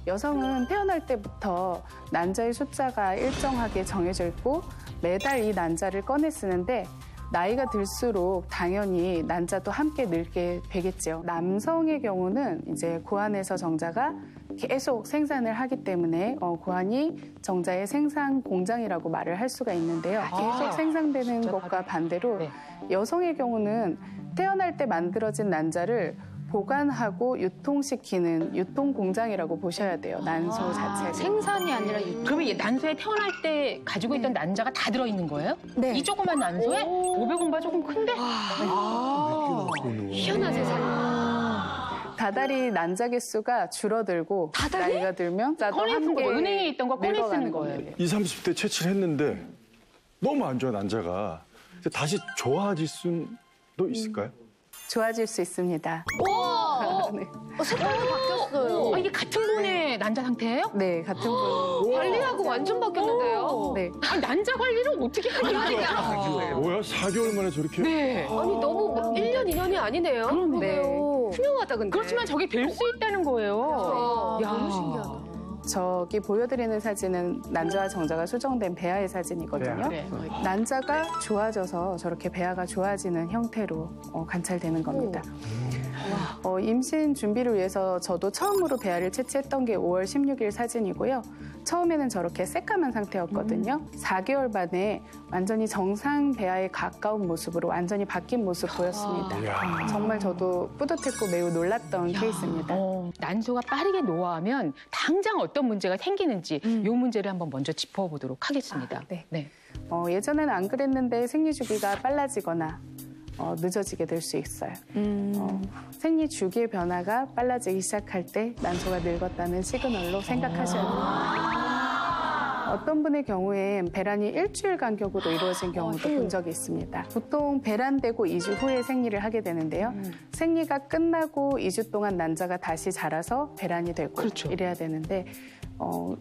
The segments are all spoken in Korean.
여성은 태어날 때부터 난자의 숫자가 일정하게 정해져 있고 매달 이 난자를 꺼내 쓰는데 나이가 들수록 당연히 난자도 함께 늘게 되겠죠. 남성의 경우는 이제 고환에서 정자가 계속 생산을 하기 때문에 고환이 정자의 생산 공장이라고 말을 할 수가 있는데요. 계속 생산되는 것과 반대로 여성의 경우는 태어날 때 만들어진 난자를 보관하고 유통시키는 유통 공장이라고 보셔야 돼요. 난소 자체가. 생산이 아니라 유통. 그러면 난소에 태어날 때 가지고 있던 난자가 다 들어있는 거예요? 네. 이 조그만 난소에 500원바 조금 큰데? 희한한 세상. 다달이 난자 개수가 줄어들고 나이가 들면 나도 꺼내 함께 거죠. 은행에 있던 거 꺼내 쓰는 거예요. 20, 30대 채취를 했는데 너무 안 좋아, 난자가. 다시 좋아질 수도 있을까요? 좋아질 수 있습니다. 네. 색깔도 바뀌었어요. 이게 같은 분의 난자 상태예요? 네, 같은 분. 관리하고 완전 바뀌었는데요. 네. 아니, 난자 관리를 어떻게 하냐? 뭐야? 4개월 만에 저렇게? 네. 아니 너무 1년, 2년이 아니네요. 네. 훌륭하다 근데. 그렇지만 저게 될 수 있다는 거예요. 야, 너무 신기하다. 저기 보여드리는 사진은 난자와 정자가 수정된 배아의 사진이거든요. 그래. 난자가 좋아져서 저렇게 배아가 좋아지는 형태로 관찰되는 겁니다. 임신 준비를 위해서 저도 처음으로 배아를 채취했던 게 5월 16일 사진이고요. 처음에는 저렇게 새까만 상태였거든요. 4개월 만에 완전히 정상 배아에 가까운 모습으로 완전히 바뀐 모습 보였습니다. 정말 저도 뿌듯했고 매우 놀랐던 케이스입니다. 난소가 빠르게 노화하면 당장 어떤 문제가 생기는지 이 문제를 한번 먼저 짚어보도록 하겠습니다. 네. 예전에는 안 그랬는데 생리 주기가 빨라지거나 늦어지게 될 수 있어요. 생리 주기의 변화가 빨라지기 시작할 때 난소가 늙었다는 시그널로 생각하셔야 됩니다. 어떤 분의 경우엔 배란이 일주일 간격으로 이루어진 경우도 본 적이 있습니다. 보통 배란되고 2주 후에 생리를 하게 되는데요. 생리가 끝나고 2주 동안 난자가 다시 자라서 배란이 되고 이래야 되는데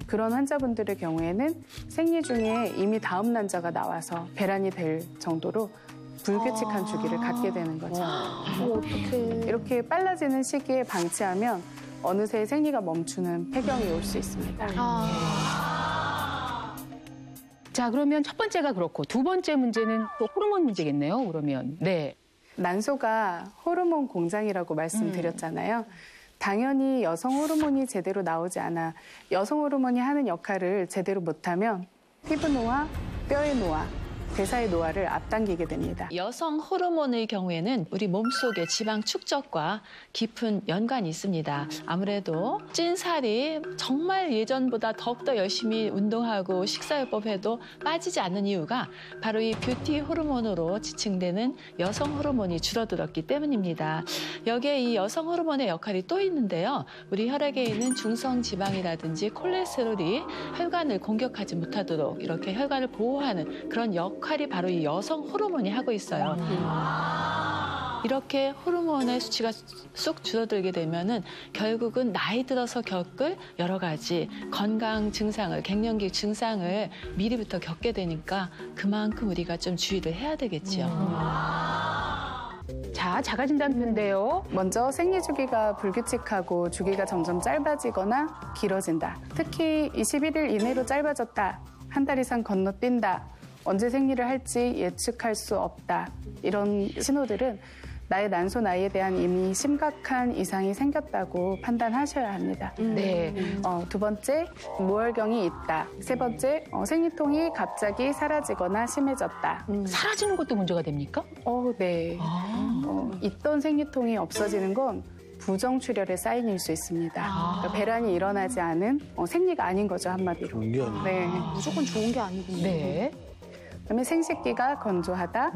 그런 환자분들의 경우에는 생리 중에 이미 다음 난자가 나와서 배란이 될 정도로 불규칙한 주기를 갖게 되는 거죠. 어떡해. 이렇게 빨라지는 시기에 방치하면 어느새 생리가 멈추는 폐경이 올 수 있습니다. 자, 그러면 첫 번째가 그렇고 두 번째 문제는 또 호르몬 문제겠네요, 그러면. 네. 난소가 호르몬 공장이라고 말씀드렸잖아요. 당연히 여성 호르몬이 제대로 나오지 않아 여성 호르몬이 하는 역할을 제대로 못하면 피부 노화, 뼈의 노화, 대사의 노화를 앞당기게 됩니다. 여성 호르몬의 경우에는 우리 몸속의 지방 축적과 깊은 연관이 있습니다. 아무래도 찐 살이 정말 예전보다 더욱더 열심히 운동하고 식사요법해도 빠지지 않는 이유가 바로 이 뷰티 호르몬으로 지칭되는 여성 호르몬이 줄어들었기 때문입니다. 여기에 이 여성 호르몬의 역할이 또 있는데요. 우리 혈액에 있는 중성 지방이라든지 콜레스테롤이 혈관을 공격하지 못하도록 이렇게 혈관을 보호하는 그런 역할이 바로 이 여성 호르몬이 하고 있어요. 이렇게 호르몬의 수치가 쑥 줄어들게 되면은 결국은 나이 들어서 겪을 여러 가지 건강 증상을, 갱년기 증상을 미리부터 겪게 되니까 그만큼 우리가 좀 주의를 해야 되겠지요. 자, 자가진단표인데요. 먼저 생리 주기가 불규칙하고 주기가 점점 짧아지거나 길어진다. 특히 21일 이내로 짧아졌다. 한 달 이상 건너뛴다. 언제 생리를 할지 예측할 수 없다. 이런 신호들은 나의 난소 나이에 대한 이미 심각한 이상이 생겼다고 판단하셔야 합니다. 네. 두 번째, 모혈경이 있다. 세 번째, 생리통이 갑자기 사라지거나 심해졌다. 사라지는 것도 문제가 됩니까? 네. 있던 생리통이 없어지는 건 부정출혈의 사인일 수 있습니다. 그러니까 배란이 일어나지 않은 생리가 아닌 거죠, 한마디로. 네. 무조건 좋은 게 아니군요. 네. 그다음에 생식기가 건조하다,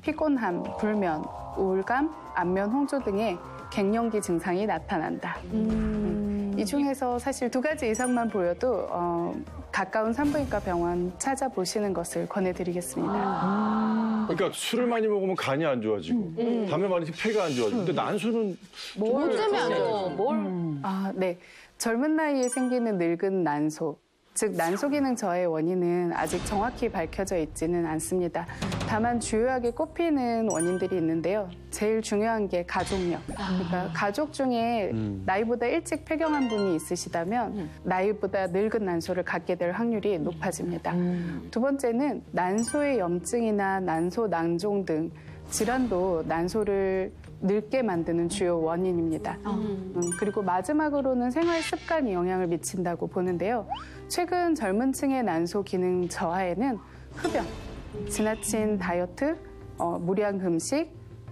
피곤함, 불면, 우울감, 안면 홍조 등의 갱년기 증상이 나타난다. 이 중에서 사실 2가지 이상만 보여도 가까운 산부인과 병원 찾아보시는 것을 권해드리겠습니다. 그러니까 술을 많이 먹으면 간이 안 좋아지고 담배 많이 피우면 폐가 안 좋아지고 근데 난소는 뭘 때문에 안 좋아? 네. 젊은 나이에 생기는 늙은 난소. 즉 난소 기능 저하의 원인은 아직 정확히 밝혀져 있지는 않습니다. 다만 주요하게 꼽히는 원인들이 있는데요. 제일 중요한 게 가족력. 그러니까 가족 중에 나이보다 일찍 폐경한 분이 있으시다면 나이보다 늙은 난소를 갖게 될 확률이 높아집니다. 두 번째는 난소의 염증이나 난소 낭종 등 질환도 난소를 늙게 만드는 주요 원인입니다. 그리고 마지막으로는 생활 습관이 영향을 미친다고 보는데요. 최근 젊은 층의 난소 기능 저하에는 흡연, 지나친 다이어트, 무리한 금식,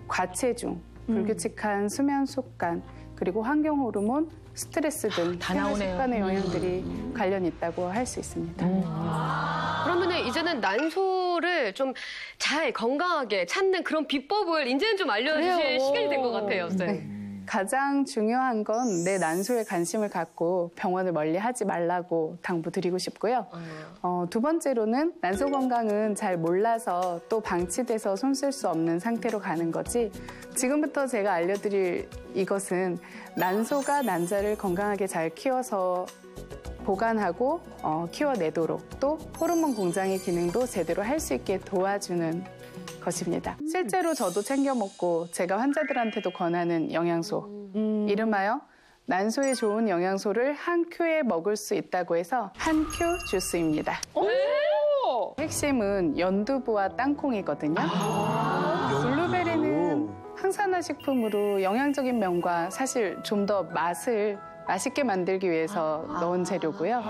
과체중, 불규칙한 수면 습관, 그리고 환경 호르몬, 스트레스 등 다 생활 나오네요. 습관의 영향들이 관련이 있다고 할 수 있습니다. 그러면은 이제는 난소를 좀 잘 건강하게 찾는 그런 비법을 이제는 좀 알려주실 그래요. 시간이 된 것 같아요, 쌤. 네. 가장 중요한 건 내 난소에 관심을 갖고 병원을 멀리 하지 말라고 당부드리고 싶고요. 두 번째로는 난소 건강은 잘 몰라서 또 방치돼서 손 쓸 수 없는 상태로 가는 거지. 지금부터 제가 알려드릴 이것은 난소가 난자를 건강하게 잘 키워서 보관하고 키워내도록 또 호르몬 공장의 기능도 제대로 할 수 있게 도와주는 것입니다. 실제로 저도 챙겨 먹고 제가 환자들한테도 권하는 영양소, 이름하여 난소에 좋은 영양소를 한 큐에 먹을 수 있다고 해서 한 큐 주스입니다. 핵심은 연두부와 땅콩이거든요. 블루베리는 항산화 식품으로 영양적인 면과 사실 좀 더 맛을 맛있게 만들기 위해서 넣은 재료고요.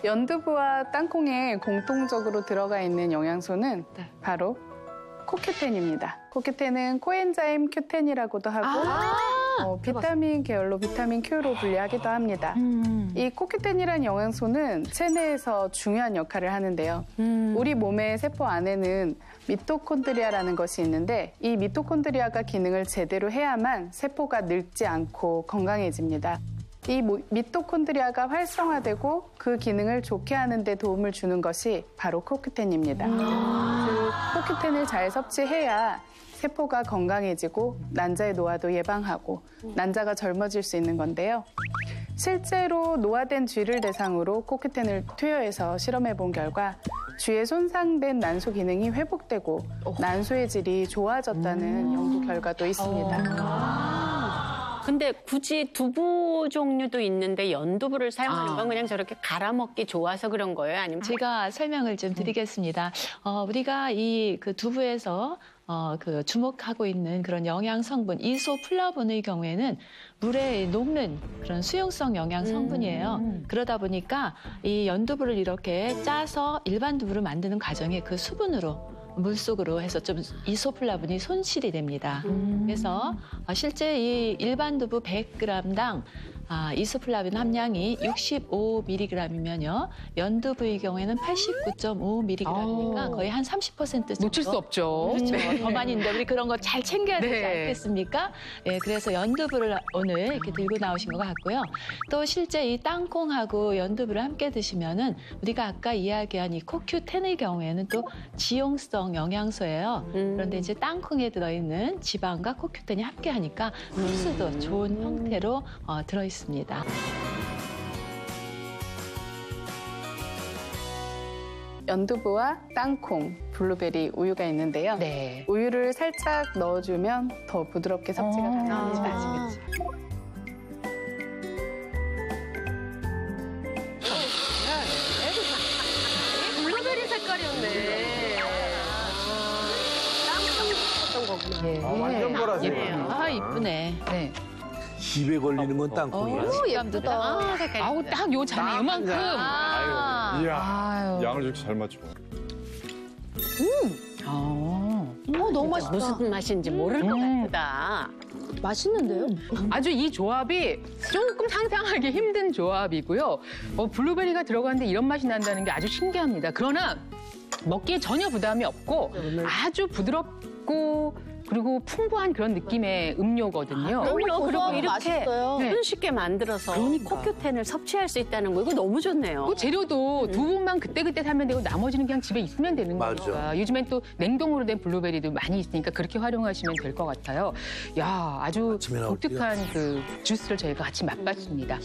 연두부와 땅콩에 공통적으로 들어가 있는 영양소는 바로 코큐텐입니다. 코큐텐은 코엔자임 큐텐이라고도 하고 비타민 계열로 비타민 Q로 분류하기도 합니다. 이 코큐텐이라는 영양소는 체내에서 중요한 역할을 하는데요. 우리 몸의 세포 안에는 미토콘드리아라는 것이 있는데 이 미토콘드리아가 기능을 제대로 해야만 세포가 늙지 않고 건강해집니다. 이 미토콘드리아가 활성화되고 그 기능을 좋게 하는 데 도움을 주는 것이 바로 코큐텐입니다. 그 코큐텐을 잘 섭취해야 세포가 건강해지고 난자의 노화도 예방하고 난자가 젊어질 수 있는 건데요. 실제로 노화된 쥐를 대상으로 코큐텐을 투여해서 실험해 본 결과 쥐의 손상된 난소 기능이 회복되고 난소의 질이 좋아졌다는 연구 결과도 있습니다. 근데 굳이 두부 종류도 있는데 연두부를 사용하는 건 그냥 저렇게 갈아먹기 좋아서 그런 거예요? 아니면 제가 설명을 좀 드리겠습니다. 우리가 이 그 두부에서 그 주목하고 있는 그런 영양 성분 이소플라본의 경우에는 물에 녹는 그런 수용성 영양 성분이에요. 그러다 보니까 이 연두부를 이렇게 짜서 일반 두부를 만드는 과정에 그 수분으로 물속으로 해서 좀 이소플라본이 손실이 됩니다. 그래서 실제 이 일반 두부 100g당 이소플라본 함량이 65mg이면요. 연두부의 경우에는 89.5mg이니까 거의 한 30% 정도. 놓칠 수 없죠. 그렇죠. 네. 더 많이 있는데 우리 그런 거 잘 챙겨야 되지 네. 않겠습니까? 예, 그래서 연두부를 오늘 이렇게 들고 나오신 것 같고요. 또 실제 이 땅콩하고 연두부를 함께 드시면은 우리가 아까 이야기한 이 코큐텐의 경우에는 또 지용성 영양소예요. 그런데 이제 땅콩에 들어있는 지방과 코큐텐이 함께 하니까 흡수도 좋은 형태로 들어있습니다. 연두부와 땅콩, 블루베리, 우유가 있는데요. 네. 우유를 살짝 넣어주면 더 부드럽게 섭취가 가능합니다. 블루베리 색깔이었네. 어떤 거구나. 예. 완전 보라색이네요. 이쁘네. 네. 입에 걸리는 건 땅콩이야. 예쁘다. 아우 딱 요 잔에 요만큼. 이야, 아유. 양을 이렇게 잘 맞춰. 너무 맛있다. 무슨 맛인지 모를 것 같다. 맛있는데요? 아주 이 조합이 조금 상상하기 힘든 조합이고요. 블루베리가 들어가는데 이런 맛이 난다는 게 아주 신기합니다. 그러나 먹기에 전혀 부담이 없고 아주 부드럽고 그리고 풍부한 그런 느낌의 음료거든요. 그리고 이렇게 맛있어요. 네. 손쉽게 만들어서 코큐텐을 섭취할 수 있다는 거 이거 너무 좋네요. 그 재료도 두부만 그때그때 사면 되고 나머지는 그냥 집에 있으면 되는 맞아. 거니까. 요즘엔 또 냉동으로 된 블루베리도 많이 있으니까 그렇게 활용하시면 될 것 같아요. 야, 아주 아침에 나올 독특한 그 주스를 저희가 같이 맛봤습니다.